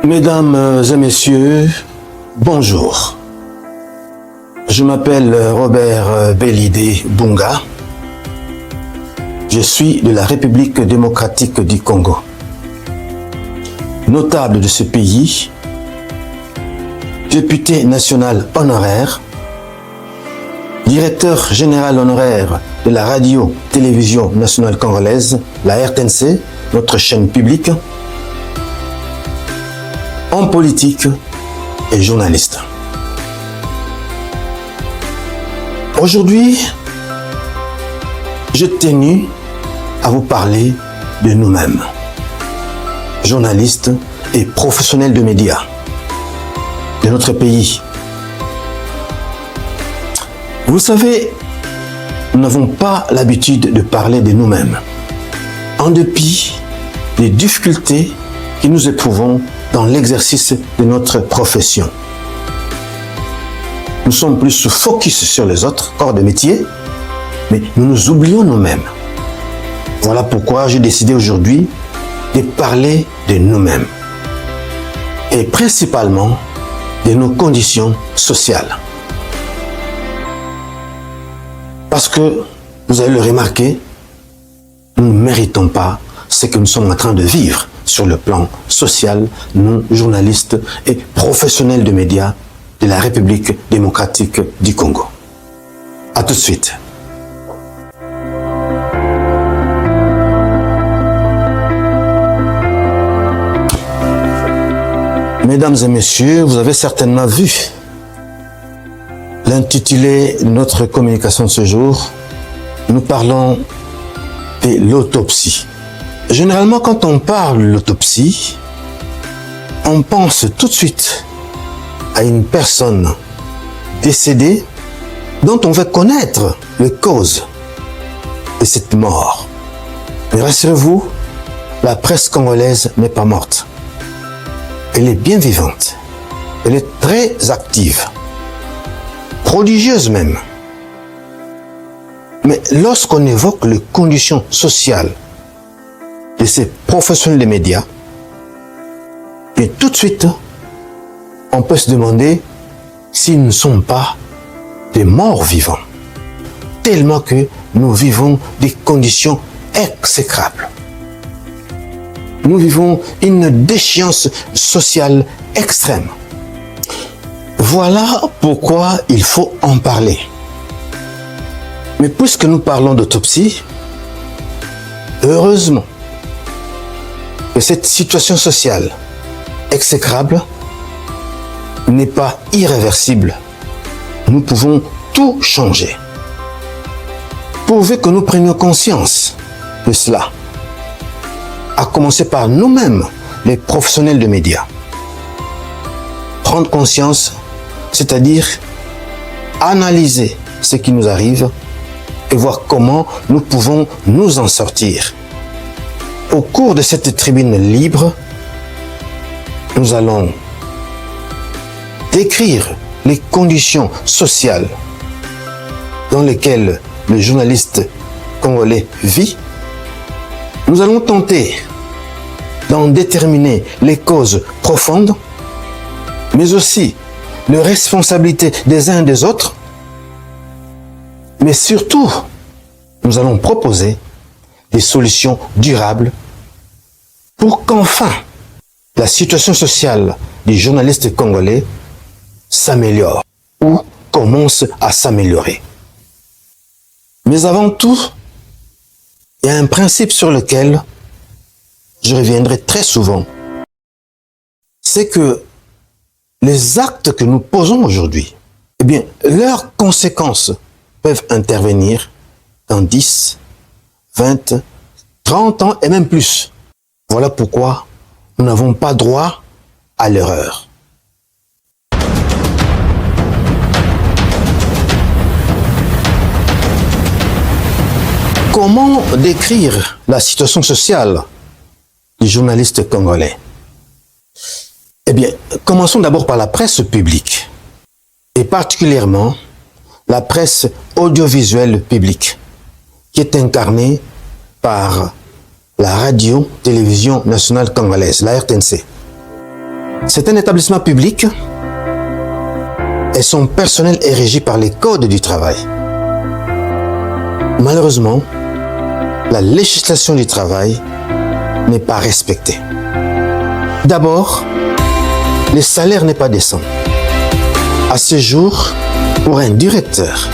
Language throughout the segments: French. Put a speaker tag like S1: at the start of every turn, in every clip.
S1: Mesdames et messieurs, bonjour. Je m'appelle Robert Belidé Bunga. Je suis de la République démocratique du Congo. Notable de ce pays, député national honoraire, directeur général honoraire de la radio-télévision nationale congolaise, la RTNC, notre chaîne publique, homme politique et journaliste. Aujourd'hui, je tenu à vous parler de nous-mêmes, journalistes et professionnels de médias de notre pays. Vous savez, nous n'avons pas l'habitude de parler de nous-mêmes, en dépit des difficultés que nous éprouvons dans l'exercice de notre profession. Nous sommes plus focus sur les autres corps de métier, mais nous nous oublions nous-mêmes. Voilà pourquoi j'ai décidé aujourd'hui de parler de nous-mêmes et principalement de nos conditions sociales. Parce que, vous allez le remarquer, nous ne méritons pas ce que nous sommes en train de vivre sur le plan social, nous, journalistes et professionnels de médias de la République démocratique du Congo. À tout de suite. Mesdames et messieurs, vous avez certainement vu l'intitulé de notre communication de ce jour. Nous parlons de l'autopsie. Généralement, quand on parle de l'autopsie, on pense tout de suite à une personne décédée dont on veut connaître les causes de cette mort. Mais rassurez-vous, la presse congolaise n'est pas morte. Elle est bien vivante. Elle est très active. Prodigieuse même. Mais lorsqu'on évoque les conditions sociales de ces professionnels des médias, et tout de suite, on peut se demander s'ils ne sont pas des morts vivants, tellement que nous vivons des conditions exécrables. Nous vivons une déchéance sociale extrême. Voilà pourquoi il faut en parler. Mais puisque nous parlons d'autopsie, heureusement que cette situation sociale exécrable n'est pas irréversible. Nous pouvons tout changer. Pourvu que nous prenions conscience de cela, à commencer par nous-mêmes, les professionnels de médias. Prendre conscience, c'est-à-dire analyser ce qui nous arrive et voir comment nous pouvons nous en sortir. Au cours de cette tribune libre, nous allons décrire les conditions sociales dans lesquelles le journaliste congolais vit. Nous allons tenter d'en déterminer les causes profondes, mais aussi les responsabilités des uns et des autres. Mais surtout, nous allons proposer des solutions durables pour qu'enfin la situation sociale des journalistes congolais s'améliore ou commence à s'améliorer. Mais avant tout, il y a un principe sur lequel je reviendrai très souvent. C'est que les actes que nous posons aujourd'hui, eh bien, leurs conséquences peuvent intervenir dans 10, 20, 30 ans et même plus. Voilà pourquoi nous n'avons pas droit à l'erreur. Comment décrire la situation sociale des journalistes congolais? Eh bien, commençons d'abord par la presse publique, et particulièrement la presse audiovisuelle publique, qui est incarnée par la radio-télévision nationale congolaise, la RTNC. C'est un établissement public et son personnel est régi par les codes du travail. Malheureusement, la législation du travail n'est pas respectée. D'abord, le salaire n'est pas décent. À ce jour, pour un directeur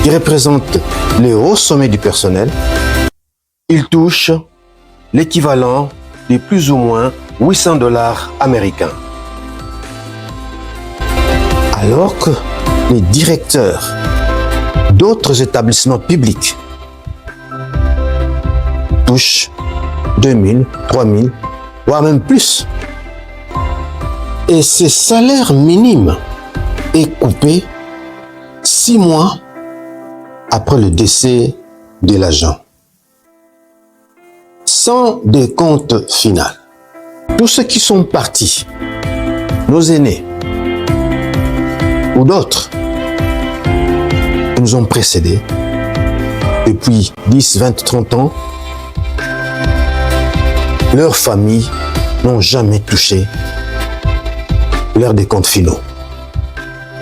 S1: qui représente le haut sommet du personnel, il touche l'équivalent de plus ou moins $800 américains. Alors que les directeurs d'autres établissements publics touchent 2000, 3000, voire même plus. Et ce salaire minime est coupé 6 mois après le décès de l'agent. Sans décompte final. Tous ceux qui sont partis, nos aînés ou d'autres qui nous ont précédés depuis 10, 20, 30 ans, leurs familles n'ont jamais touché leurs décomptes finaux.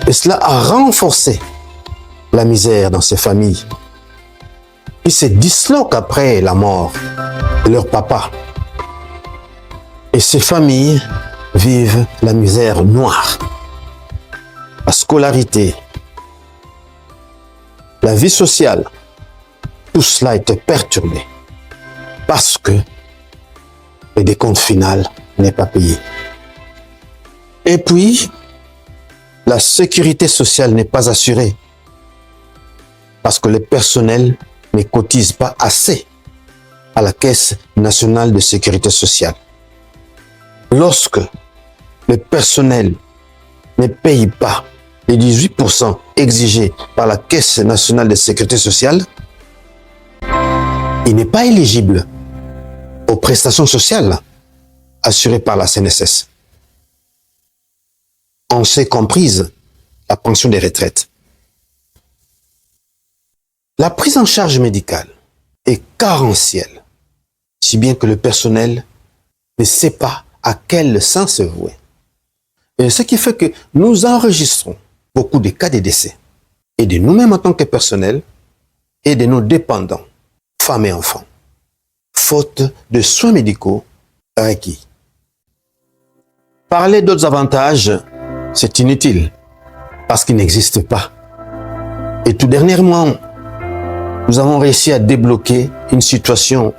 S1: Et cela a renforcé la misère dans ces familles qui se disloquent après la mort de leur papa. Et ces familles vivent la misère noire. La scolarité, la vie sociale, tout cela est perturbé parce que le décompte final n'est pas payé. Et puis, la sécurité sociale n'est pas assurée parce que le personnel ne cotise pas assez à la Caisse nationale de sécurité sociale. Lorsque le personnel ne paye pas les 18% exigés par la Caisse nationale de sécurité sociale, il n'est pas éligible aux prestations sociales assurées par la CNSS. On s'est comprise la pension des retraites. La prise en charge médicale est carentielle, si bien que le personnel ne sait pas à quel sens se vouer. Et ce qui fait que nous enregistrons beaucoup de cas de décès, et de nous-mêmes en tant que personnel, et de nos dépendants, femmes et enfants, faute de soins médicaux requis. Parler d'autres avantages, c'est inutile, parce qu'ils n'existent pas. Et tout dernièrement, nous avons réussi à débloquer une situation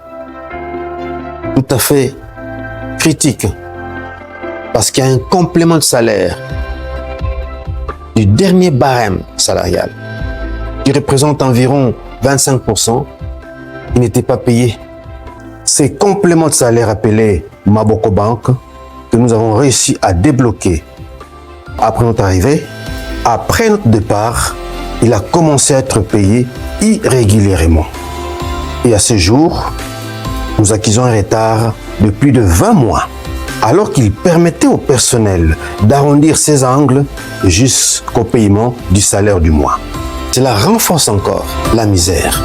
S1: tout à fait critique, parce qu'il y a un complément de salaire du dernier barème salarial qui représente environ 25%, qui n'était pas payé. Ces compléments de salaire appelés Maboko Bank, que nous avons réussi à débloquer après notre arrivée, après notre départ, il a commencé à être payé irrégulièrement. Et à ce jour, nous accusons un retard de plus de 20 mois, alors qu'il permettait au personnel d'arrondir ses angles jusqu'au paiement du salaire du mois. Cela renforce encore la misère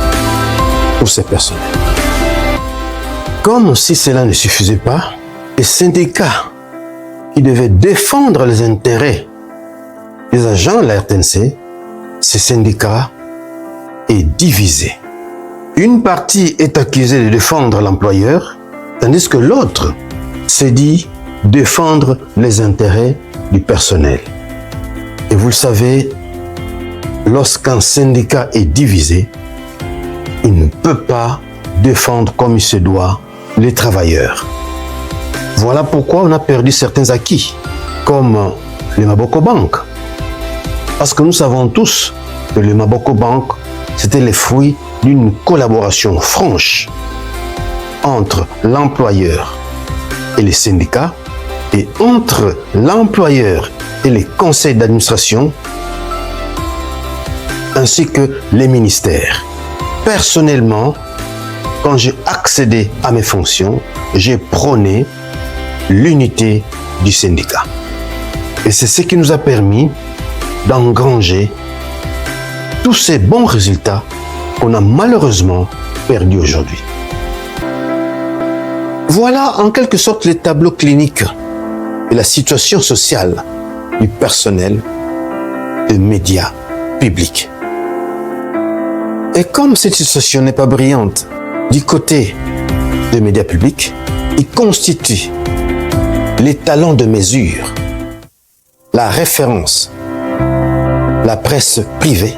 S1: pour ces personnels. Comme si cela ne suffisait pas, les syndicats qui devaient défendre les intérêts des agents de la RTNC, ce syndicat est divisé. Une partie est accusée de défendre l'employeur, tandis que l'autre se dit défendre les intérêts du personnel. Et vous le savez, lorsqu'un syndicat est divisé, il ne peut pas défendre comme il se doit les travailleurs. Voilà pourquoi on a perdu certains acquis, comme le Maboko Bank. Parce que nous savons tous que le Maboko Bank, c'était le fruit d'une collaboration franche entre l'employeur et les syndicats, et entre l'employeur et les conseils d'administration, ainsi que les ministères. Personnellement, quand j'ai accédé à mes fonctions, j'ai prôné l'unité du syndicat. Et c'est ce qui nous a permis d'engranger tous ces bons résultats qu'on a malheureusement perdus aujourd'hui. Voilà en quelque sorte les tableaux cliniques et la situation sociale du personnel des médias publics. Et comme cette situation n'est pas brillante du côté des médias publics, il constitue l'étalon de mesure, la référence. La presse privée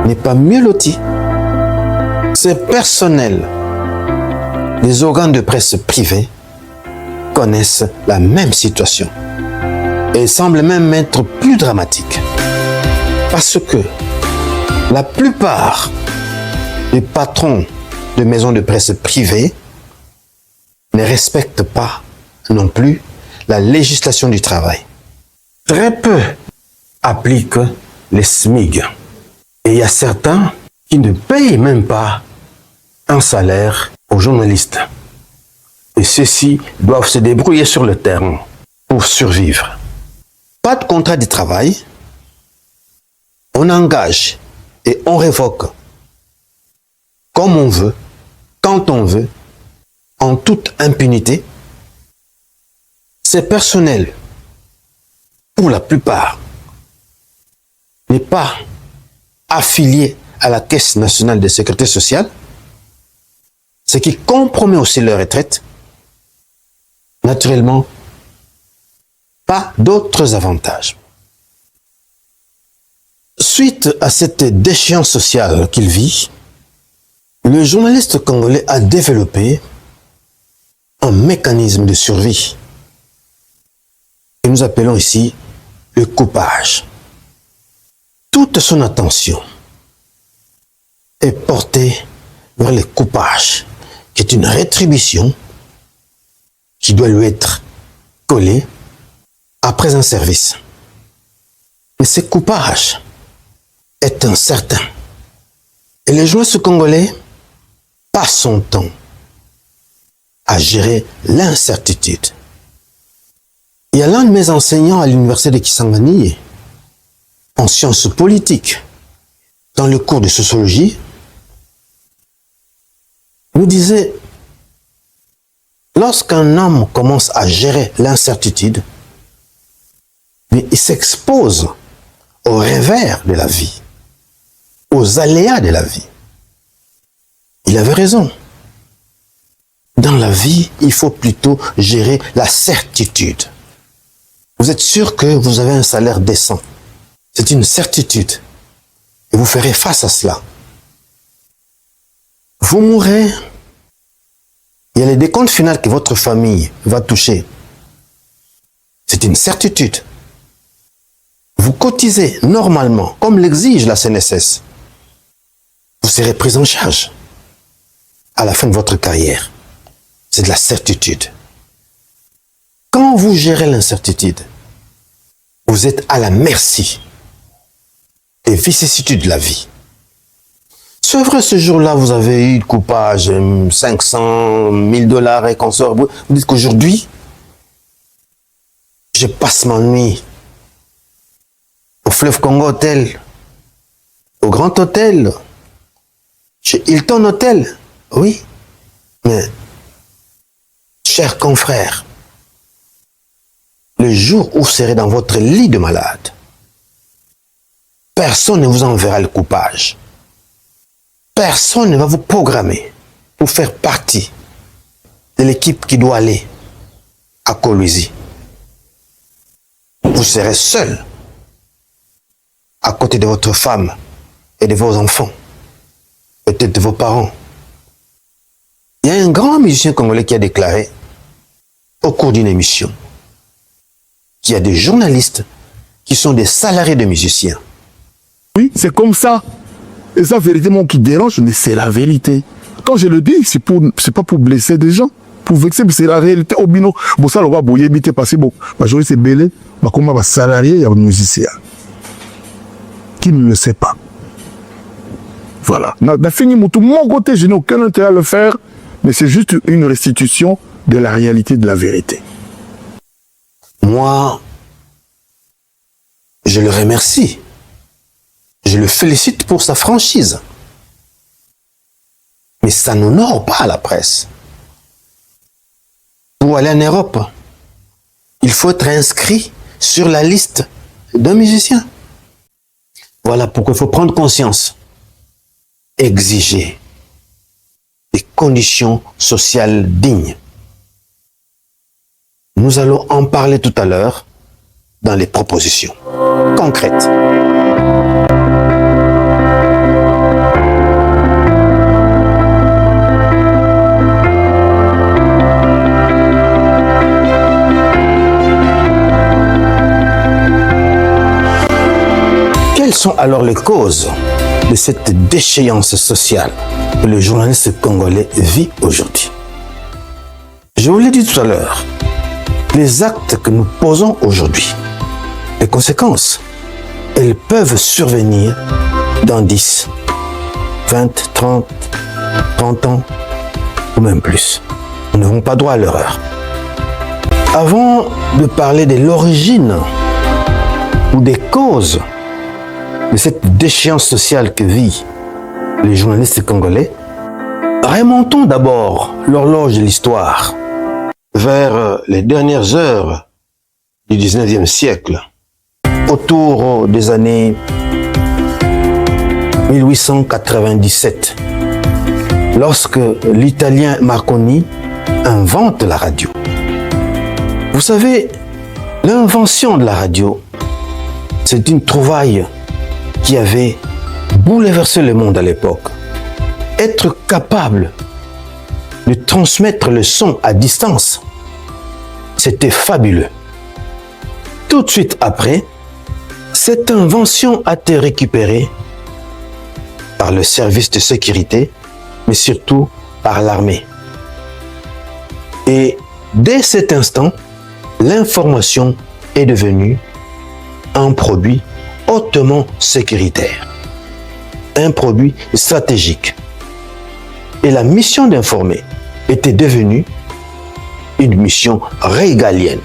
S1: n'est pas mieux lotie. Ces personnels des organes de presse privés connaissent la même situation et semblent même être plus dramatiques. Parce que la plupart des patrons de maisons de presse privées ne respectent pas non plus la législation du travail. Très peu appliquent les SMIG. Et il y a certains qui ne payent même pas un salaire aux journalistes. Et ceux-ci doivent se débrouiller sur le terrain pour survivre. Pas de contrat de travail. On engage et on révoque comme on veut, quand on veut, en toute impunité. Ces personnels, pour la plupart, n'est pas affilié à la Caisse nationale de sécurité sociale, ce qui compromet aussi leur retraite. Naturellement, pas d'autres avantages. Suite à cette déchéance sociale qu'il vit, le journaliste congolais a développé un mécanisme de survie que nous appelons ici le coupage. Toute son attention est portée vers le coupage, qui est une rétribution qui doit lui être collée après un service. Mais ce coupage est incertain. Et les journalistes congolais passent son temps à gérer l'incertitude. Il y a l'un de mes enseignants à l'université de Kisangani, en sciences politiques, dans le cours de sociologie, nous disait, lorsqu'un homme commence à gérer l'incertitude, il s'expose au revers de la vie, aux aléas de la vie. Il avait raison. Dans la vie, il faut plutôt gérer la certitude. Vous êtes sûr que vous avez un salaire décent. C'est une certitude. Et vous ferez face à cela. Vous mourrez. Il y a les décomptes finaux que votre famille va toucher. C'est une certitude. Vous cotisez normalement, comme l'exige la CNSS. Vous serez pris en charge à la fin de votre carrière. C'est de la certitude. Quand vous gérez l'incertitude, vous êtes à la merci des vicissitudes de la vie. C'est vrai, ce jour-là, vous avez eu de coupage, 500, 1000 dollars et consorts. Vous dites qu'aujourd'hui, je passe ma nuit au Fleuve Congo Hotel, au Grand Hôtel, chez Hilton Hotel. Oui, mais, chers confrères, le jour où vous serez dans votre lit de malade, personne ne vous enverra le coupage. Personne ne va vous programmer pour faire partie de l'équipe qui doit aller à Kolwezi. Vous serez seul à côté de votre femme et de vos enfants, peut-être de vos parents. Il y a un grand musicien congolais qui a déclaré au cours d'une émission qu'il y a des journalistes qui sont des salariés de musiciens.
S2: Oui, c'est comme ça. Et ça, véritablement, qui dérange, mais c'est la vérité. Quand je le dis, c'est pas pour blesser des gens, pour vexer, mais c'est la réalité. Au bino, bon, ça, on va bouiller, bité, passer, bon, majorité, c'est belé, bah, comment va salarié, il y a un musicien. Qui ne le sait pas. Voilà. N'a fini, tout mon côté, je n'ai aucun intérêt à le faire, mais c'est juste une restitution de la réalité, de la vérité.
S1: Moi, je le remercie. Je le félicite pour sa franchise. Mais ça n'honore pas la presse. Pour aller en Europe, il faut être inscrit sur la liste d'un musicien. Voilà pourquoi il faut prendre conscience, exiger des conditions sociales dignes. Nous allons en parler tout à l'heure dans les propositions concrètes. Quelles sont alors les causes de cette déchéance sociale que le journaliste congolais vit aujourd'hui? Je vous l'ai dit tout à l'heure, les actes que nous posons aujourd'hui, les conséquences, elles peuvent survenir dans 10, 20, 30 ans ou même plus. Nous n'avons pas droit à l'erreur. Avant de parler de l'origine ou des causes de cette déchéance sociale que vit les journalistes congolais, remontons d'abord l'horloge de l'histoire vers les dernières heures du 19e siècle, autour des années 1897, lorsque l'Italien Marconi invente la radio. Vous savez, l'invention de la radio, c'est une trouvaille qui avait bouleversé le monde à l'époque. Être capable de transmettre le son à distance, c'était fabuleux. Tout de suite après, cette invention a été récupérée par le service de sécurité, mais surtout par l'armée. Et dès cet instant, l'information est devenue un produit hautement sécuritaire, un produit stratégique. Et la mission d'informer était devenue une mission régalienne.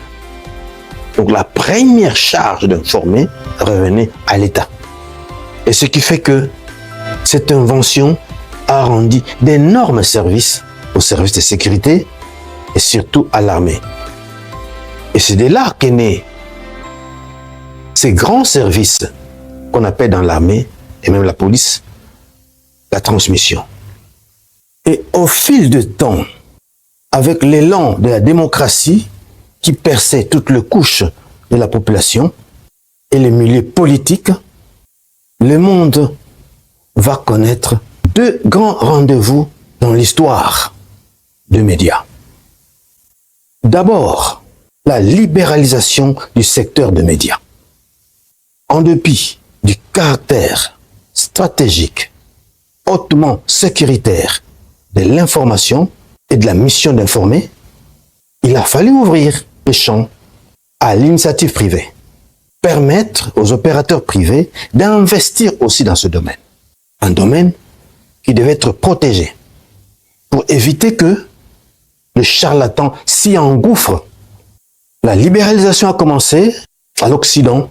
S1: Donc la première charge d'informer revenait à l'État. Et ce qui fait que cette invention a rendu d'énormes services aux services de sécurité et surtout à l'armée. Et c'est de là qu'est né ces grands services qu'on appelle dans l'armée et même la police, la transmission. Et au fil du temps, avec l'élan de la démocratie qui perçait toutes les couches de la population et les milieux politiques, le monde va connaître deux grands rendez-vous dans l'histoire des médias. D'abord, la libéralisation du secteur des médias. En dépit du caractère stratégique, hautement sécuritaire de l'information et de la mission d'informer, il a fallu ouvrir les champs à l'initiative privée, permettre aux opérateurs privés d'investir aussi dans ce domaine. Un domaine qui devait être protégé pour éviter que le charlatan s'y engouffre. La libéralisation a commencé à l'Occident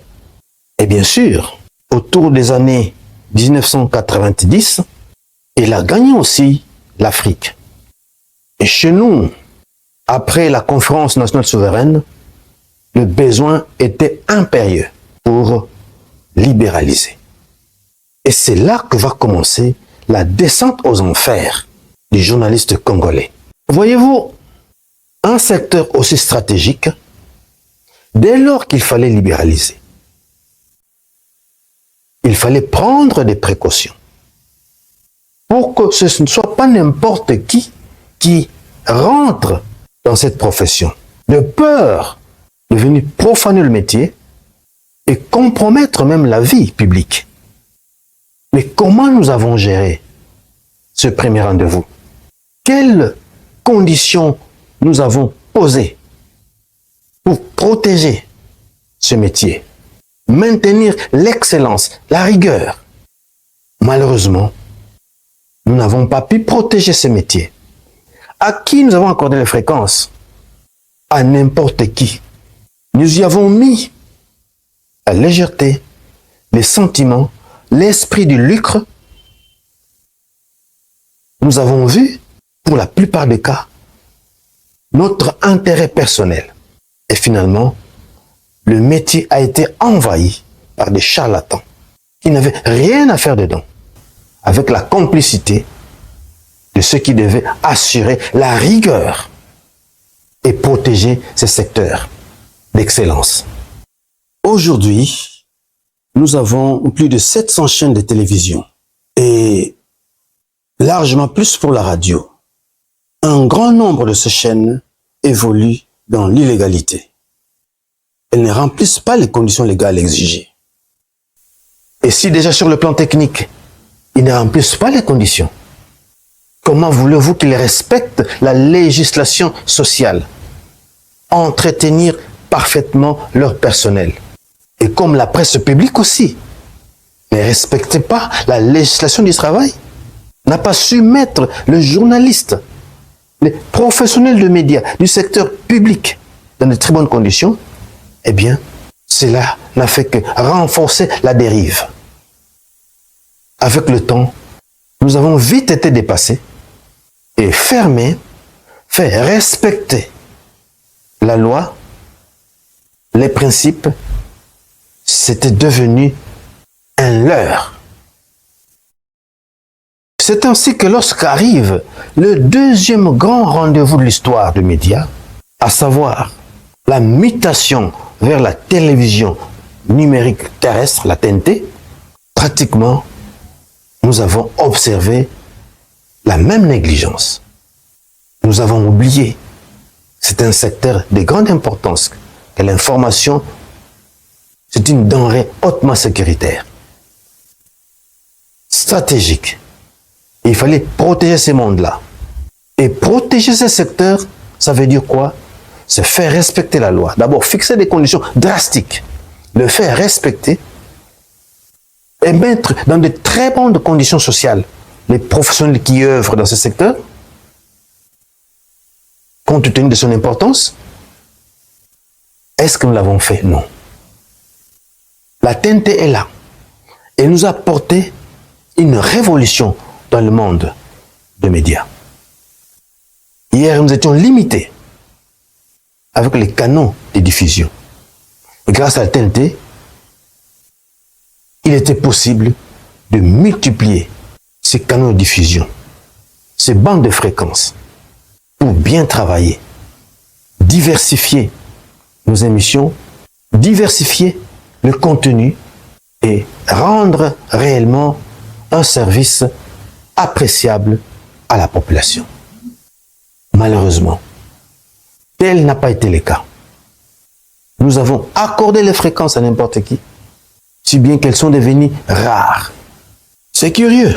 S1: et bien sûr, autour des années 1990, elle a gagné aussi l'Afrique. Et chez nous, après la conférence nationale souveraine, le besoin était impérieux pour libéraliser. Et c'est là que va commencer la descente aux enfers des journalistes congolais. Voyez-vous, un secteur aussi stratégique, dès lors qu'il fallait libéraliser, il fallait prendre des précautions pour que ce ne soit pas n'importe qui rentre dans cette profession, de peur de venir profaner le métier et compromettre même la vie publique. Mais comment nous avons géré ce premier rendez-vous? Quelles conditions nous avons posées pour protéger ce métier, maintenir l'excellence, la rigueur? Malheureusement, nous n'avons pas pu protéger ce métier. À qui nous avons accordé les fréquences? À n'importe qui. Nous y avons mis la légèreté, les sentiments, l'esprit du lucre. Nous avons vu, pour la plupart des cas, notre intérêt personnel. Et finalement, le métier a été envahi par des charlatans qui n'avaient rien à faire dedans, avec la complicité de ceux qui devaient assurer la rigueur et protéger ces secteurs d'excellence. Aujourd'hui, nous avons plus de 700 chaînes de télévision et largement plus pour la radio. Un grand nombre de ces chaînes évoluent dans l'illégalité. Elles ne remplissent pas les conditions légales exigées. Et si déjà sur le plan technique, ils ne remplissent pas les conditions, comment voulez-vous qu'ils respectent la législation sociale, entretenir parfaitement leur personnel? Et comme la presse publique aussi ne respecte pas la législation du travail, n'a pas su mettre le journaliste, les professionnels de médias du secteur public dans de très bonnes conditions, eh bien, cela n'a fait que renforcer la dérive. Avec le temps, nous avons vite été dépassés et fait respecter la loi, les principes, c'était devenu un leurre. C'est ainsi que lorsqu'arrive le deuxième grand rendez-vous de l'histoire des médias, à savoir la mutation vers la télévision numérique terrestre, la TNT, pratiquement, nous avons observé la même négligence. Nous avons oublié. C'est un secteur de grande importance, que l'information, c'est une denrée hautement sécuritaire, stratégique. Il fallait protéger ces mondes-là. Et protéger ces secteurs, ça veut dire quoi? C'est faire respecter la loi. D'abord, fixer des conditions drastiques, le faire respecter et mettre dans de très bonnes conditions sociales les professionnels qui œuvrent dans ce secteur, compte tenu de son importance. Est-ce que nous l'avons fait? Non. La TNT est là. Elle nous a apporté une révolution dans le monde des médias. Hier, nous étions limités avec les canaux de diffusion. Et grâce à la TNT, il était possible de multiplier ces canaux de diffusion, ces bandes de fréquences, pour bien travailler, diversifier nos émissions, diversifier le contenu et rendre réellement un service appréciable à la population. Malheureusement, tel n'a pas été le cas. Nous avons accordé les fréquences à n'importe qui, si bien qu'elles sont devenues rares. C'est curieux.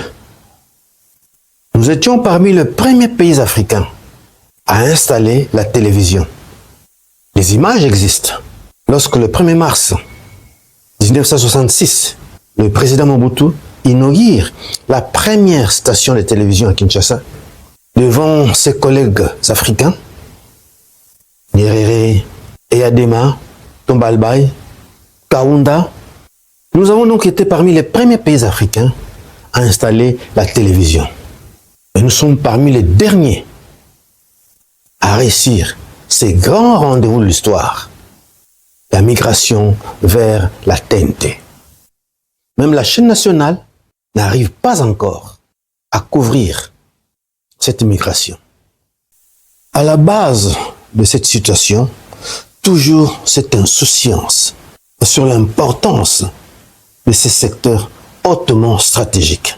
S1: Nous étions parmi les premiers pays africains à installer la télévision. Les images existent. Lorsque le 1er mars 1966, le président Mobutu inaugure la première station de télévision à Kinshasa, devant ses collègues africains, Nyerere, Eyadema, Tombalbaye, Kaunda, nous avons donc été parmi les premiers pays africains à installer la télévision. Et nous sommes parmi les derniers à réussir ces grands rendez-vous de l'histoire, la migration vers la TNT. Même la chaîne nationale n'arrive pas encore à couvrir cette migration. À la base de cette situation, toujours cette insouciance sur l'importance de ces secteurs hautement stratégiques.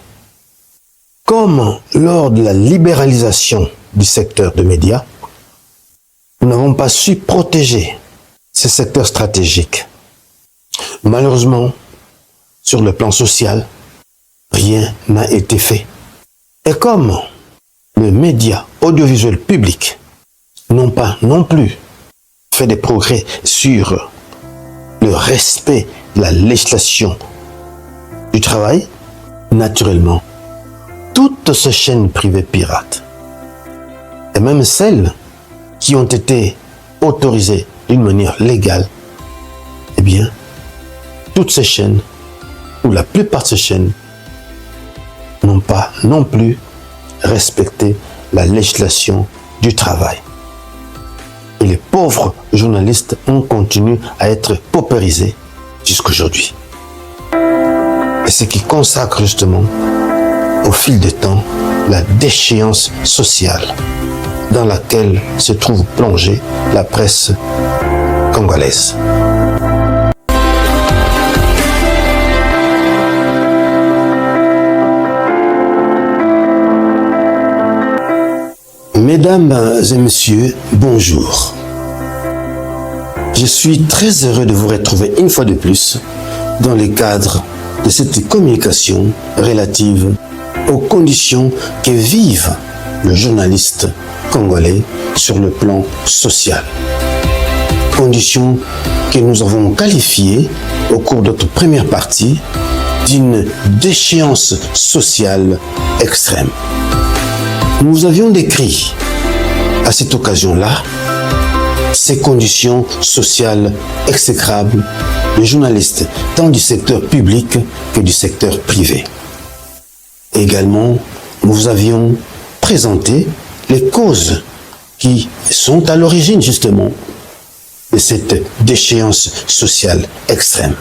S1: Comme lors de la libéralisation du secteur de médias, nous n'avons pas su protéger ces secteurs stratégiques. Malheureusement, sur le plan social, rien n'a été fait. Et comme les médias audiovisuels publics n'ont pas non plus fait des progrès sur le respect de la législation du travail, naturellement, toutes ces chaînes privées pirates, et même celles qui ont été autorisées d'une manière légale, eh bien, toutes ces chaînes, ou la plupart de ces chaînes, n'ont pas non plus respecté la législation du travail. Et les pauvres journalistes ont continué à être paupérisés jusqu'aujourd'hui. Et ce qui consacre justement, au fil du temps, la déchéance sociale dans laquelle se trouve plongée la presse congolaise. Mesdames et messieurs, bonjour. Je suis très heureux de vous retrouver une fois de plus dans le cadre de cette communication relative aux conditions que vivent le journaliste congolais sur le plan social. Conditions que nous avons qualifiées au cours de notre première partie d'une déchéance sociale extrême. Nous avions décrit à cette occasion-là ces conditions sociales exécrables de journalistes tant du secteur public que du secteur privé. Également, nous avions présenté les causes qui sont à l'origine justement de cette déchéance sociale extrême.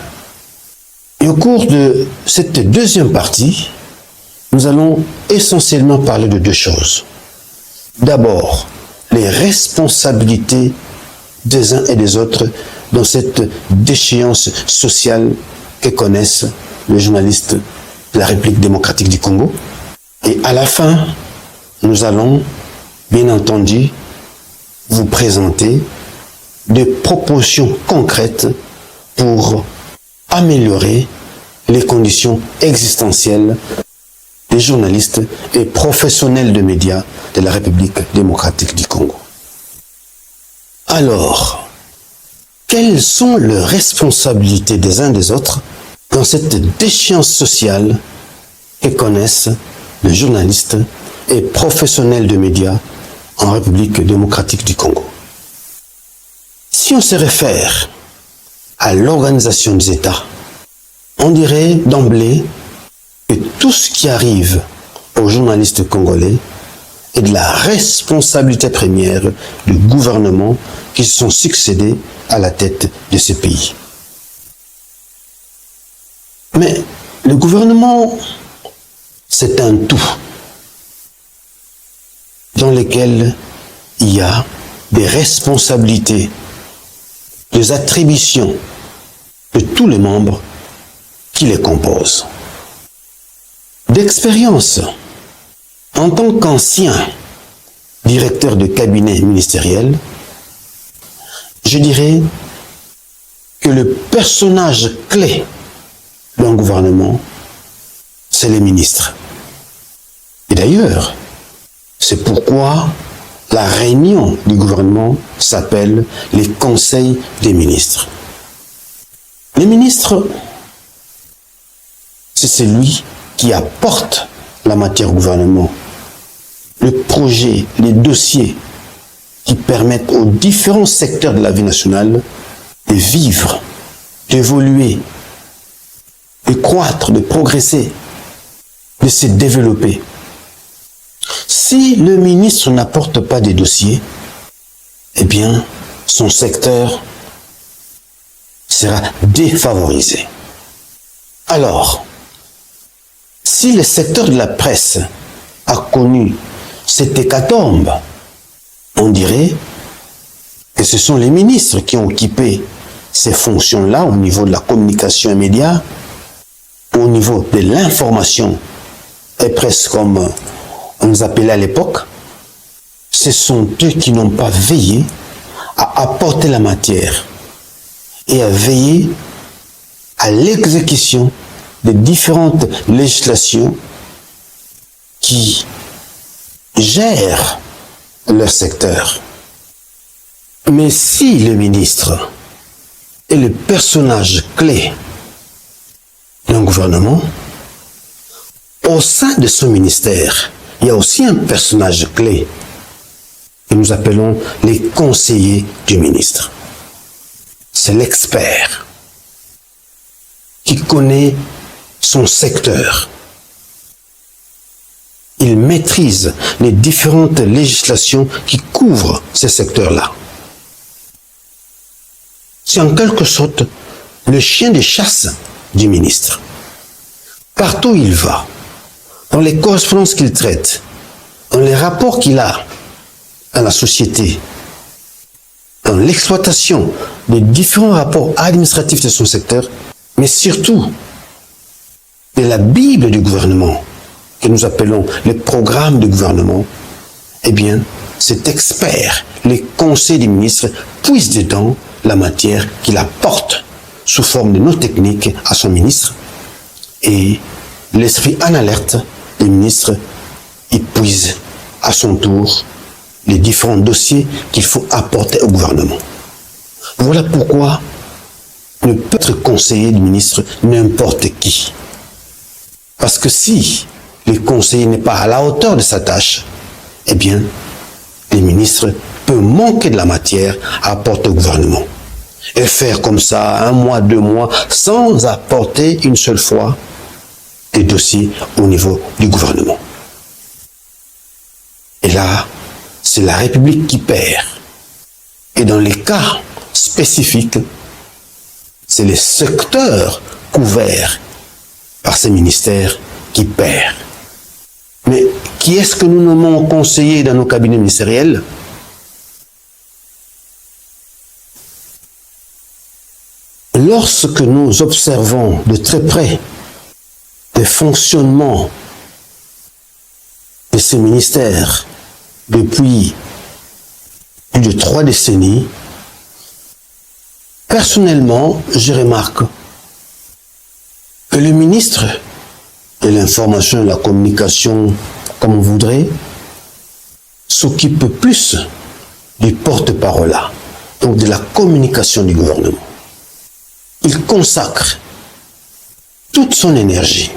S1: Et au cours de cette deuxième partie, nous allons essentiellement parler de deux choses. D'abord, les responsabilités des uns et des autres dans cette déchéance sociale que connaissent les journalistes de la République démocratique du Congo. Et à la fin, nous allons, bien entendu, vous présenter des propositions concrètes pour améliorer les conditions existentielles des journalistes et professionnels de médias de la République démocratique du Congo. Alors, quelles sont les responsabilités des uns des autres dans cette déchéance sociale que connaissent les journalistes et professionnels de médias en République démocratique du Congo? Si on se réfère à l'organisation des États, on dirait d'emblée que tout ce qui arrive aux journalistes congolais est de la responsabilité première du gouvernement qui se sont succédés à la tête de ce pays. Mais le gouvernement, c'est un tout dans lequel il y a des responsabilités, des attributions de tous les membres qui les composent. D'expérience, en tant qu'ancien directeur de cabinet ministériel, je dirais que le personnage clé d'un gouvernement, c'est les ministres. Et d'ailleurs, c'est pourquoi la réunion du gouvernement s'appelle les conseils des ministres. Les ministres, c'est celui qui apporte la matière au gouvernement, le projet, les dossiers qui permettent aux différents secteurs de la vie nationale de vivre, d'évoluer, de croître, de progresser, de se développer. Si le ministre n'apporte pas des dossiers, eh bien, son secteur sera défavorisé. Alors, si le secteur de la presse a connu cette hécatombe, on dirait que ce sont les ministres qui ont occupé ces fonctions-là au niveau de la communication immédiate, au niveau de l'information, et presque comme on nous appelait à l'époque, ce sont eux qui n'ont pas veillé à apporter la matière et à veiller à l'exécution des différentes législations qui gèrent leur secteur. Mais si le ministre est le personnage clé d'un gouvernement, au sein de ce ministère, il y a aussi un personnage clé que nous appelons les conseillers du ministre. C'est l'expert qui connaît son secteur. Il maîtrise les différentes législations qui couvrent ces secteurs-là. c'est en quelque sorte le chien de chasse du ministre. Partout où il va, dans les correspondances qu'il traite, dans les rapports qu'il a à la société, dans l'exploitation des différents rapports administratifs de son secteur, mais surtout de la Bible du gouvernement, que nous appelons les programmes du gouvernement, eh bien, cet expert, les conseils des ministres, puise dedans la matière qu'il apporte sous forme de notes techniques à son ministre, et l'esprit en alerte des ministres y puise à son tour les différents dossiers qu'il faut apporter au gouvernement. Voilà pourquoi ne peut être conseiller du ministre n'importe qui. Parce que si le conseiller n'est pas à la hauteur de sa tâche, eh bien, le ministre peut manquer de la matière à apporter au gouvernement. Et faire comme ça 1 mois, 2 mois, sans apporter une seule fois des dossiers au niveau du gouvernement. Et là, c'est la République qui perd. Et dans les cas spécifiques, c'est les secteurs couverts par ces ministères qui perdent. Mais qui est-ce que nous nommons conseillers dans nos cabinets ministériels? Lorsque nous observons de très près le fonctionnement de ces ministères depuis plus de 3 décennies, personnellement, je remarque que le ministre de l'information et de la communication, comme on voudrait, s'occupe plus du porte-parole, donc de la communication du gouvernement. Il consacre toute son énergie,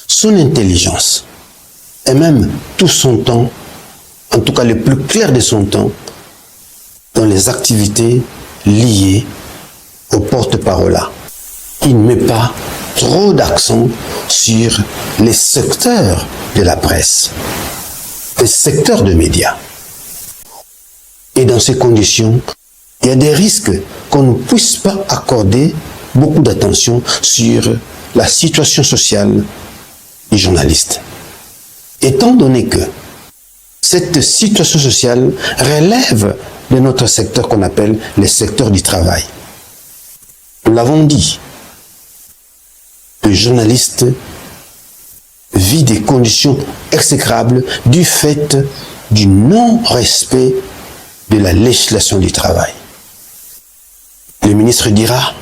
S1: son intelligence, et même tout son temps, en tout cas le plus clair de son temps, dans les activités liées au porte-parole. Il ne met pas trop d'accent sur les secteurs de la presse, les secteurs de médias. Et dans ces conditions, il y a des risques qu'on ne puisse pas accorder beaucoup d'attention sur la situation sociale des journalistes. Étant donné que cette situation sociale relève de notre secteur qu'on appelle le secteur du travail. Nous l'avons dit, le journaliste vit des conditions exécrables du fait du non-respect de la législation du travail. Le ministre dira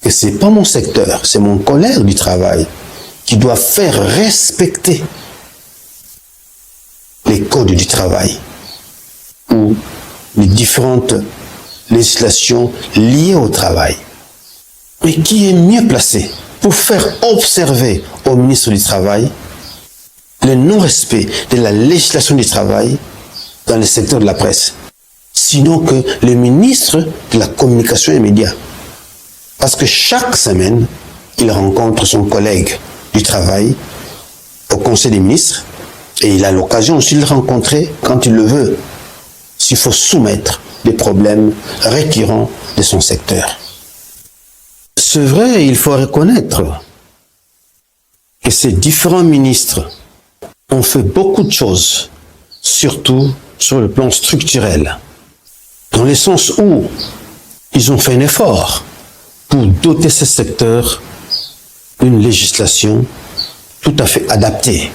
S1: que ce n'est pas mon secteur, c'est mon collègue du travail qui doit faire respecter les codes du travail ou les différentes législations liées au travail. Mais qui est mieux placé pour faire observer au ministre du Travail le non-respect de la législation du travail dans le secteur de la presse, sinon que le ministre de la Communication et des Médias. Parce que chaque semaine, il rencontre son collègue du travail au Conseil des ministres et il a l'occasion aussi de le rencontrer quand il le veut, s'il faut soumettre des problèmes récurrents de son secteur. C'est vrai, il faut reconnaître que ces différents ministres ont fait beaucoup de choses, surtout sur le plan structurel, dans le sens où ils ont fait un effort pour doter ces secteurs d'une législation tout à fait adaptée.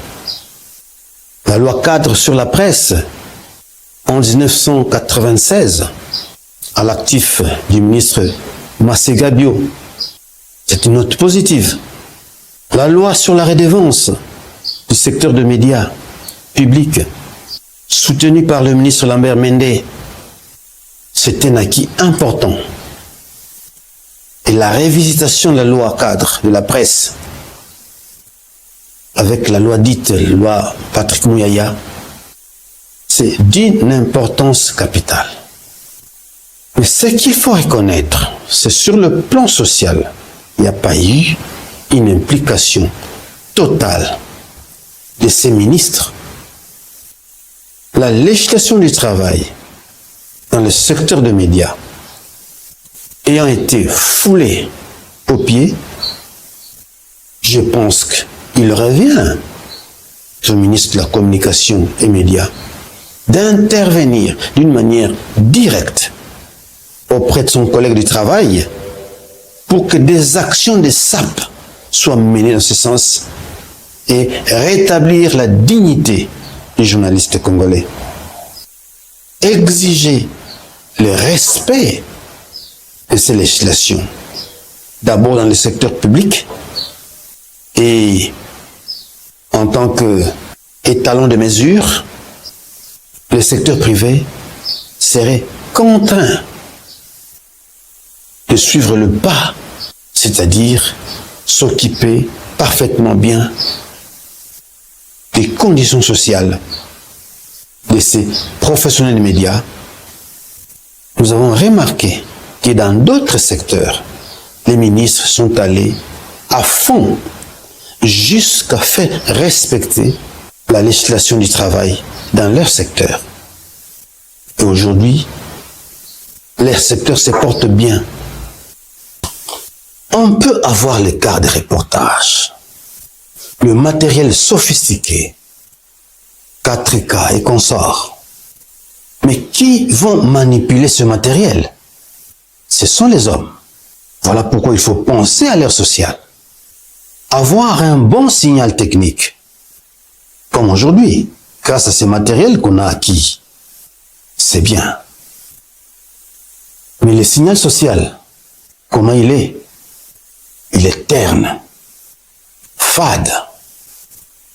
S1: La loi cadre sur la presse en 1996, à l'actif du ministre Masséga Bio, c'est une note positive. La loi sur la redevance du secteur de médias publics, soutenue par le ministre Lambert Mende, c'est un acquis important. Et la révisitation de la loi cadre de la presse, avec la loi dite loi Patrick Mouyaya, c'est d'une importance capitale. Mais ce qu'il faut reconnaître, c'est sur le plan social, il n'y a pas eu une implication totale de ces ministres. La législation du travail dans le secteur des médias ayant été foulé aux pieds, je pense qu'il revient au ministre de la Communication et Médias d'intervenir d'une manière directe auprès de son collègue du travail pour que des actions de SAP soient menées dans ce sens et rétablir la dignité des journalistes congolais. Exiger le respect de ces législations, d'abord dans le secteur public et en tant qu'étalon de mesure, le secteur privé serait contraint de suivre le pas, c'est-à-dire s'occuper parfaitement bien des conditions sociales de ces professionnels des médias. Nous avons remarqué que dans d'autres secteurs, les ministres sont allés à fond jusqu'à faire respecter la législation du travail dans leur secteur. Et aujourd'hui, leur secteur se porte bien. On peut avoir les cas de reportage, le matériel sophistiqué, 4K et consorts. Mais qui vont manipuler ce matériel? Ce sont les hommes. Voilà pourquoi il faut penser à l'ère sociale. Avoir un bon signal technique, comme aujourd'hui, grâce à ces matériels qu'on a acquis, c'est bien. Mais le signal social, comment il est? Il est terne, fade,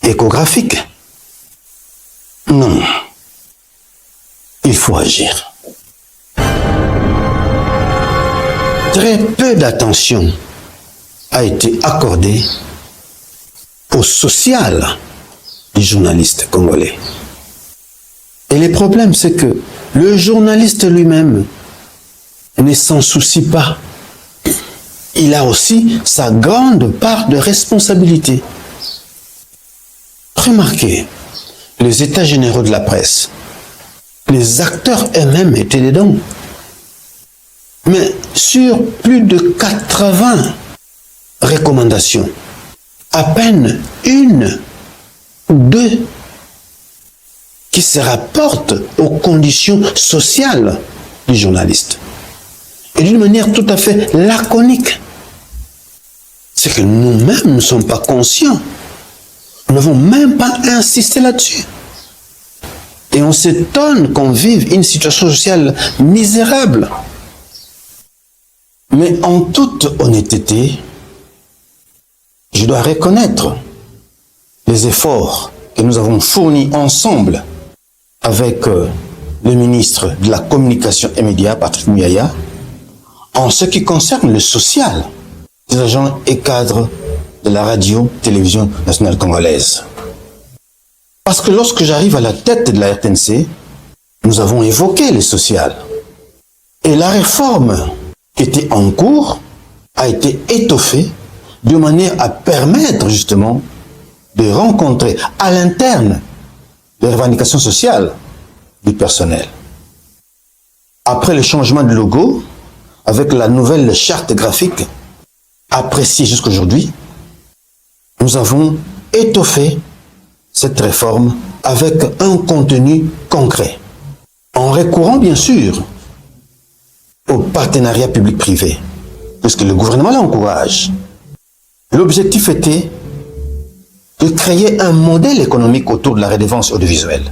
S1: échographique. Non, il faut agir. Très peu d'attention a été accordée au social du journaliste congolais. Et le problème, c'est que le journaliste lui-même ne s'en soucie pas. Il a aussi sa grande part de responsabilité. Remarquez, les états généraux de la presse, les acteurs eux-mêmes étaient dedans. Mais sur plus de 80 recommandations, à peine une ou deux qui se rapportent aux conditions sociales du journaliste. Et d'une manière tout à fait laconique. C'est que nous-mêmes ne sommes pas conscients. Nous n'avons même pas insisté là-dessus. Et on s'étonne qu'on vive une situation sociale misérable. Mais en toute honnêteté, je dois reconnaître les efforts que nous avons fournis ensemble avec le ministre de la Communication et Médias, Patrick Muyaya, en ce qui concerne le social des agents et cadres de la radio-télévision nationale congolaise. Parce que lorsque j'arrive à la tête de la RTNC, nous avons évoqué le social. Et la réforme qui était en cours a été étoffée de manière à permettre justement de rencontrer à l'interne les revendications sociales du personnel. Après le changement de logo, avec la nouvelle charte graphique appréciée jusqu'aujourd'hui, nous avons étoffé cette réforme avec un contenu concret, en recourant bien sûr au partenariat public-privé, puisque le gouvernement l'encourage. L'objectif était de créer un modèle économique autour de la redevance audiovisuelle.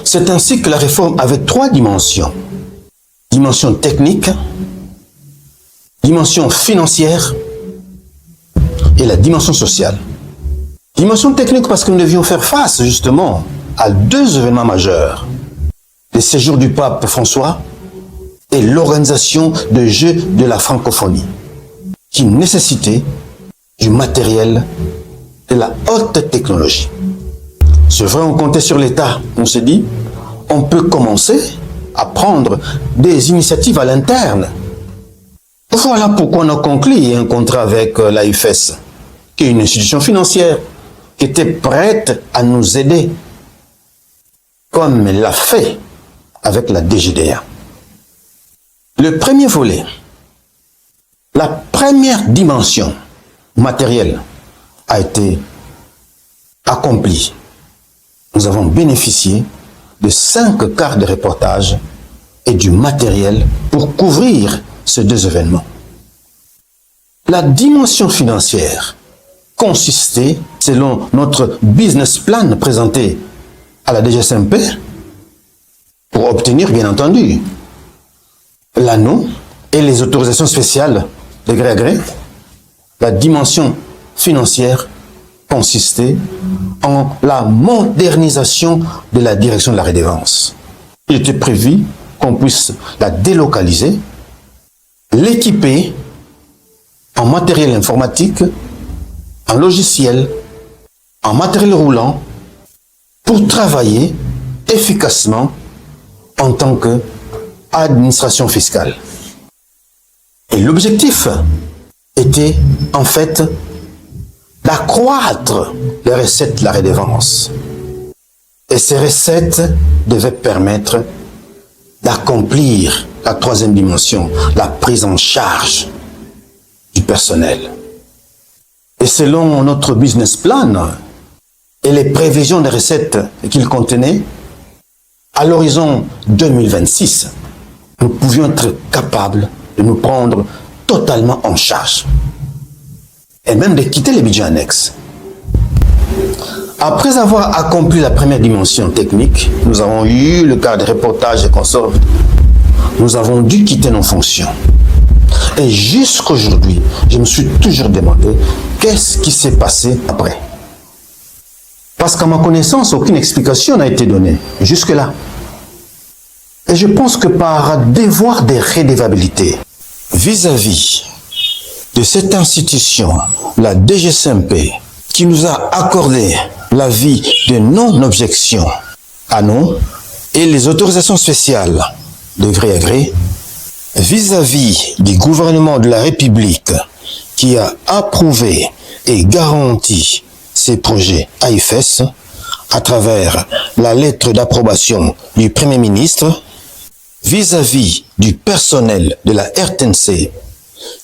S1: C'est ainsi que la réforme avait 3 dimensions. Dimension technique, dimension financière et la dimension sociale. Dimension technique parce que nous devions faire face justement à 2 événements majeurs. Le séjour du pape François et l'organisation de Jeux de la francophonie, qui nécessitait du matériel de la haute technologie. C'est vrai, on comptait sur l'État. On s'est dit, on peut commencer à prendre des initiatives à l'interne. Voilà pourquoi on a conclu un contrat avec l'AFS, qui est une institution financière, qui était prête à nous aider, comme elle l'a fait avec la DGDA. Le premier volet La première dimension matérielle a été accomplie. Nous avons bénéficié de 5 quarts de reportage et du matériel pour couvrir ces 2 événements. La dimension financière consistait, selon notre business plan présenté à la DGSMP, pour obtenir, bien entendu, l'anneau et les autorisations spéciales de gré à gré. La dimension financière consistait en la modernisation de la direction de la redevance. Il était prévu qu'on puisse la délocaliser, l'équiper en matériel informatique, en logiciel, en matériel roulant, pour travailler efficacement en tant qu'administration fiscale. Et l'objectif était en fait d'accroître les recettes de la redevance. Et ces recettes devaient permettre d'accomplir la 3e dimension, la prise en charge du personnel. Et selon notre business plan et les prévisions des recettes qu'il contenait, à l'horizon 2026, nous pouvions être capables de nous prendre totalement en charge et même de quitter les budgets annexes. Après avoir accompli la première dimension technique, nous avons eu le cas de reportage et consorts. Nous avons dû quitter nos fonctions. Et jusqu'aujourd'hui, je me suis toujours demandé qu'est-ce qui s'est passé après. Parce qu'à ma connaissance, aucune explication n'a été donnée jusque-là. Et je pense que par devoir de redevabilité vis-à-vis de cette institution, la DGSMP, qui nous a accordé l'avis de non-objection à nous et les autorisations spéciales de gré à gré, vis-à-vis du gouvernement de la République qui a approuvé et garanti ces projets AIFES à travers la lettre d'approbation du Premier ministre, vis-à-vis du personnel de la RTNC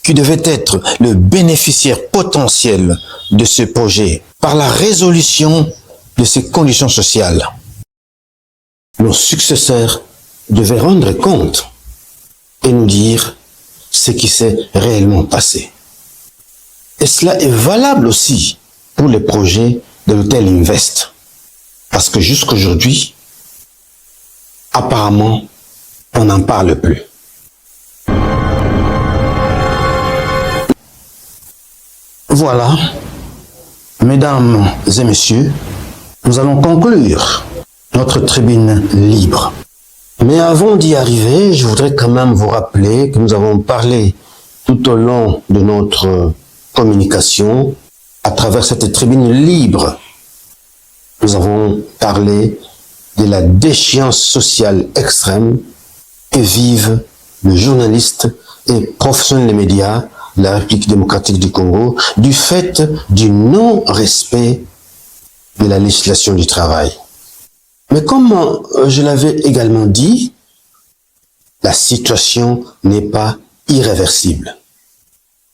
S1: qui devait être le bénéficiaire potentiel de ce projet par la résolution de ces conditions sociales. Nos successeurs devaient rendre compte et nous dire ce qui s'est réellement passé. Et cela est valable aussi pour les projets de l'hôtel Invest. Parce que jusqu'aujourd'hui, apparemment, on n'en parle plus. Voilà, mesdames et messieurs, nous allons conclure notre tribune libre. Mais avant d'y arriver, je voudrais quand même vous rappeler que nous avons parlé tout au long de notre communication à travers cette tribune libre. Nous avons parlé de la déchéance sociale extrême que vivent les journalistes et professionnels des médias de la République démocratique du Congo du fait du non-respect de la législation du travail. Mais comme je l'avais également dit, la situation n'est pas irréversible.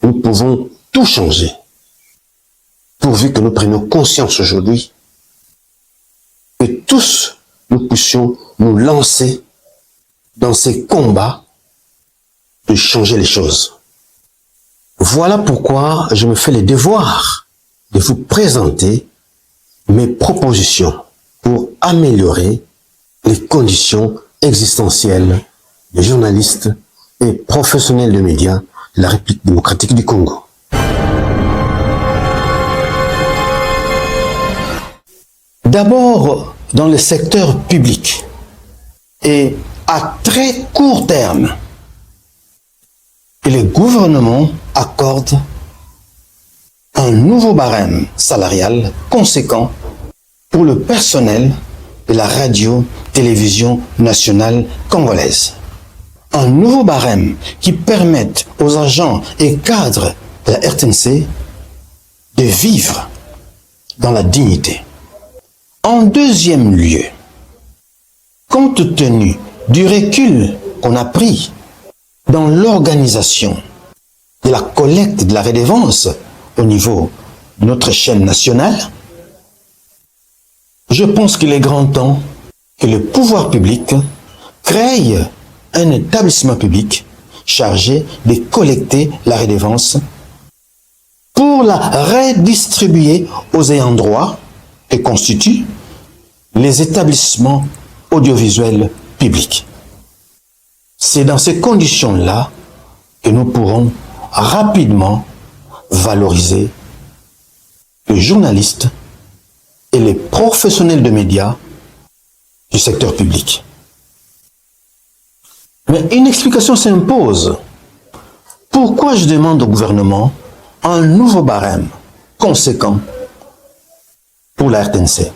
S1: Nous pouvons tout changer, pourvu que nous prenions conscience aujourd'hui que tous nous puissions nous lancer dans ces combats de changer les choses. Voilà pourquoi je me fais le devoir de vous présenter mes propositions pour améliorer les conditions existentielles des journalistes et professionnels de médias de la République démocratique du Congo. D'abord, dans le secteur public et à très court terme, le gouvernement accorde un nouveau barème salarial conséquent pour le personnel de la radio-télévision nationale congolaise. Un nouveau barème qui permette aux agents et cadres de la RTNC de vivre dans la dignité. En deuxième lieu, compte tenu du recul qu'on a pris dans l'organisation de la collecte de la redevance au niveau de notre chaîne nationale, je pense qu'il est grand temps que le pouvoir public crée un établissement public chargé de collecter la redevance pour la redistribuer aux ayants droit que constituent les établissements audiovisuels publics. C'est dans ces conditions-là que nous pourrons rapidement valoriser les journalistes et les professionnels de médias du secteur public. Mais une explication s'impose. Pourquoi je demande au gouvernement un nouveau barème conséquent pour la RTNC?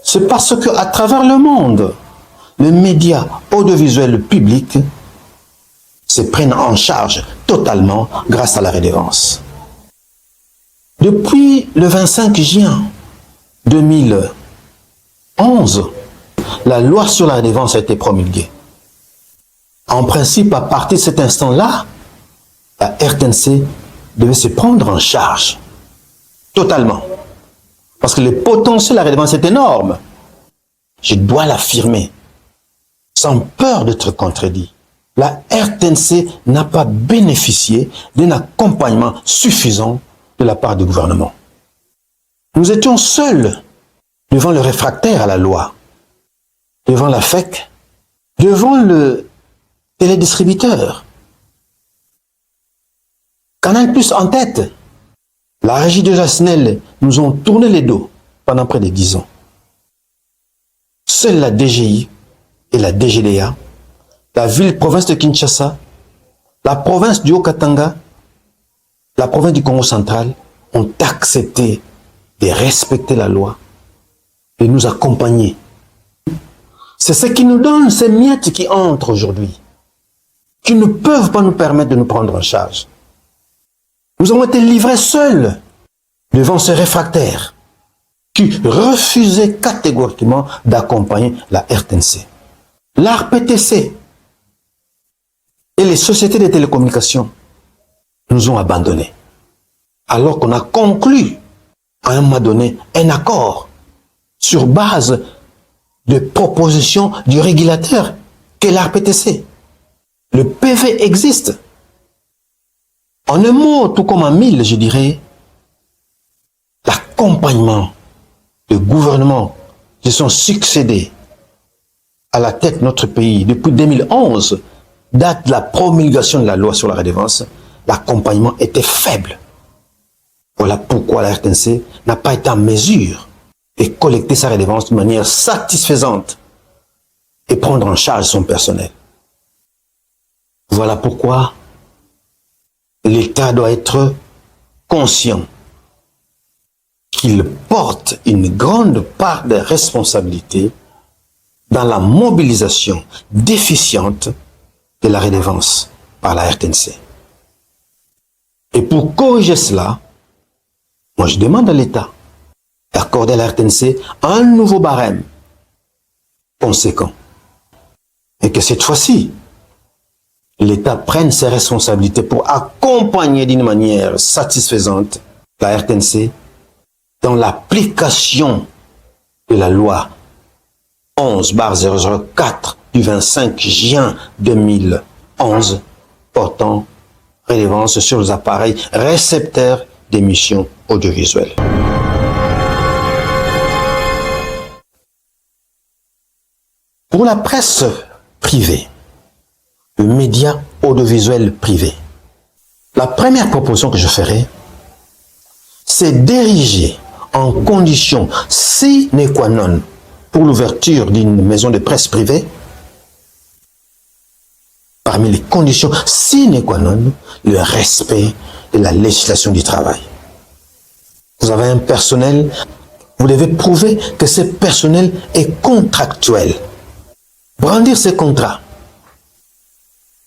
S1: C'est parce qu'à travers le monde, les médias audiovisuels publics se prennent en charge totalement grâce à la redevance. Depuis le 25 juin 2011, la loi sur la redevance a été promulguée. En principe, à partir de cet instant-là, la RTNC devait se prendre en charge totalement. Parce que le potentiel de la redevance est énorme. Je dois l'affirmer, sans peur d'être contredit. La RTNC n'a pas bénéficié d'un accompagnement suffisant de la part du gouvernement. Nous étions seuls devant le réfractaire à la loi, devant la FEC, devant le télédistributeur. Canal Plus en tête. La régie de Jasnel nous ont tourné les dos pendant près de 10 ans. Seule la DGI et la DGDA, la ville-province de Kinshasa, la province du Haut-Katanga, la province du Congo central ont accepté de respecter la loi et nous accompagner. C'est ce qui nous donne ces miettes qui entrent aujourd'hui, qui ne peuvent pas nous permettre de nous prendre en charge. Nous avons été livrés seuls devant ces réfractaires qui refusaient catégoriquement d'accompagner la RTNC. L'ARPTC et les sociétés de télécommunications nous ont abandonnés. Alors qu'on a conclu à un moment donné un accord sur base de propositions du régulateur qu'est l'ARPTC. Le PV existe. En un mot, tout comme en mille, je dirais, l'accompagnement de gouvernements qui sont succédés à la tête de notre pays depuis 2011, date de la promulgation de la loi sur la redevance, l'accompagnement était faible. Voilà pourquoi la RTNC n'a pas été en mesure de collecter sa redevance de manière satisfaisante et prendre en charge son personnel. Voilà pourquoi l'État doit être conscient qu'il porte une grande part de responsabilité dans la mobilisation déficiente de la redevance par la RTNC. Et pour corriger cela, moi je demande à l'État d'accorder à la RTNC un nouveau barème conséquent. Et que cette fois-ci, l'État prenne ses responsabilités pour accompagner d'une manière satisfaisante la RTNC dans l'application de la loi 11/004 du 25 juin 2011 portant redevance sur les appareils récepteurs d'émissions audiovisuelles. Pour la presse privée, le média audiovisuel privé, la première proposition que je ferai, c'est d'ériger en condition sine qua non pour l'ouverture d'une maison de presse privée, parmi les conditions sine qua non, le respect de la législation du travail. Vous avez un personnel, vous devez prouver que ce personnel est contractuel. Brandir ces contrats.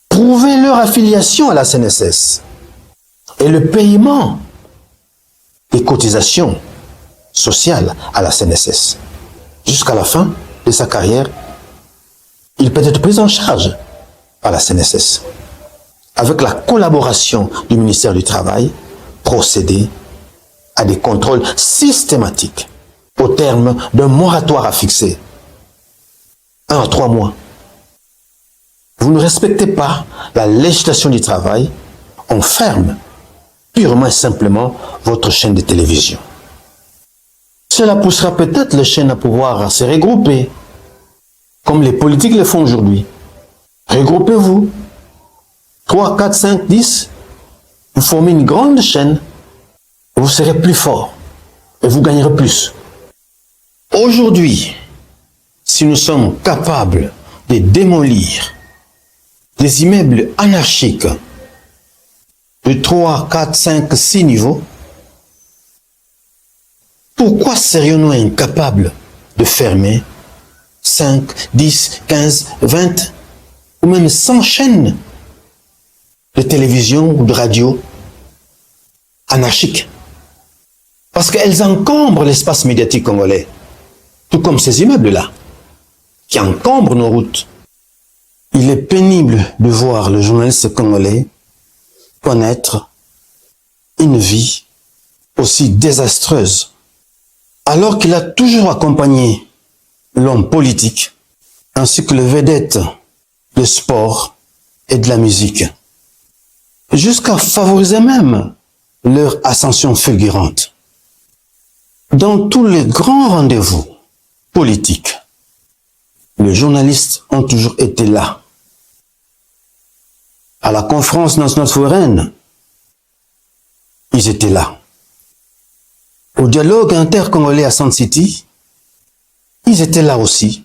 S1: Prouver leur affiliation à la CNSS et le paiement des cotisations sociales à la CNSS. Jusqu'à la fin de sa carrière, il peut être pris en charge par la CNSS. avec la collaboration du ministère du Travail, procéder à des contrôles systématiques au terme d'un moratoire à fixer. 1 à 3 mois. Vous ne respectez pas la législation du travail, on ferme purement et simplement votre chaîne de télévision. Cela poussera peut-être les chaînes à pouvoir se regrouper, comme les politiques le font aujourd'hui. Regroupez-vous. 3, 4, 5, 10. Vous formez une grande chaîne. Vous serez plus fort et vous gagnerez plus. Aujourd'hui, si nous sommes capables de démolir des immeubles anarchiques de 3, 4, 5, 6 niveaux, pourquoi serions-nous incapables de fermer 5, 10, 15, 20 ou même 100 chaînes de télévision ou de radio anarchiques? Parce qu'elles encombrent l'espace médiatique congolais, tout comme ces immeubles-là, qui encombrent nos routes. Il est pénible de voir le journaliste congolais connaître une vie aussi désastreuse, alors qu'il a toujours accompagné l'homme politique, ainsi que les vedettes de sport et de la musique, jusqu'à favoriser même leur ascension fulgurante. Dans tous les grands rendez-vous politiques, les journalistes ont toujours été là. À la conférence nationale souveraine, ils étaient là. Au dialogue intercongolais à Sun City, ils étaient là aussi,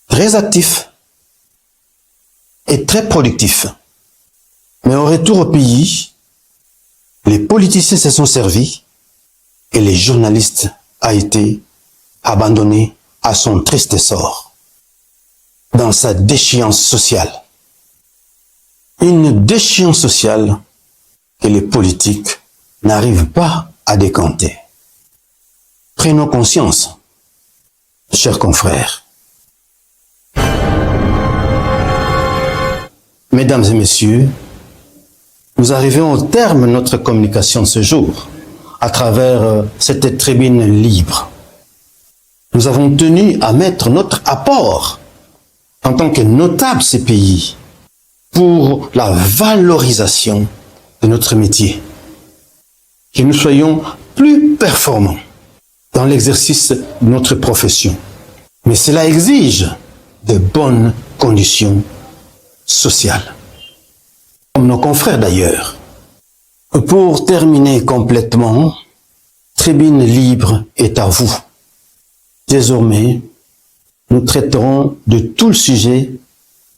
S1: très actifs et très productifs. Mais au retour au pays, les politiciens se sont servis et les journalistes ont été abandonnés à son triste sort, dans sa déchéance sociale. Une déchéance sociale que les politiques n'arrivent pas à décanter. Prenons conscience, chers confrères. Mesdames et messieurs, nous arrivons au terme de notre communication ce jour à travers cette tribune libre. Nous avons tenu à mettre notre apport en tant que notable CPI pour la valorisation de notre métier. Que nous soyons plus performants dans l'exercice de notre profession. Mais cela exige de bonnes conditions sociales. Comme nos confrères d'ailleurs. Pour terminer complètement, Tribune libre est à vous. Désormais, nous traiterons de tous les sujets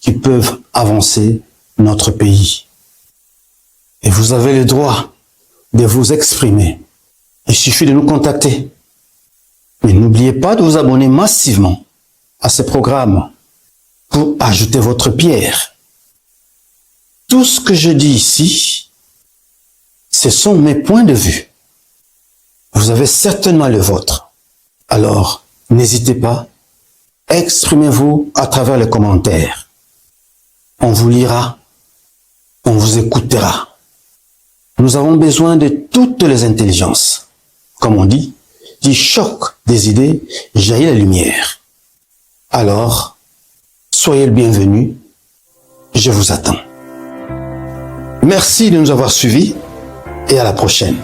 S1: qui peuvent avancer notre pays. Et vous avez le droit de vous exprimer. Il suffit de nous contacter. Mais n'oubliez pas de vous abonner massivement à ce programme pour ajouter votre pierre. Tout ce que je dis ici, ce sont mes points de vue. Vous avez certainement le vôtre. Alors, n'hésitez pas, exprimez-vous à travers les commentaires. On vous lira, on vous écoutera. Nous avons besoin de toutes les intelligences. Comme on dit, du choc des idées jaillit la lumière. Alors, soyez le bienvenu, je vous attends. Merci de nous avoir suivis et à la prochaine.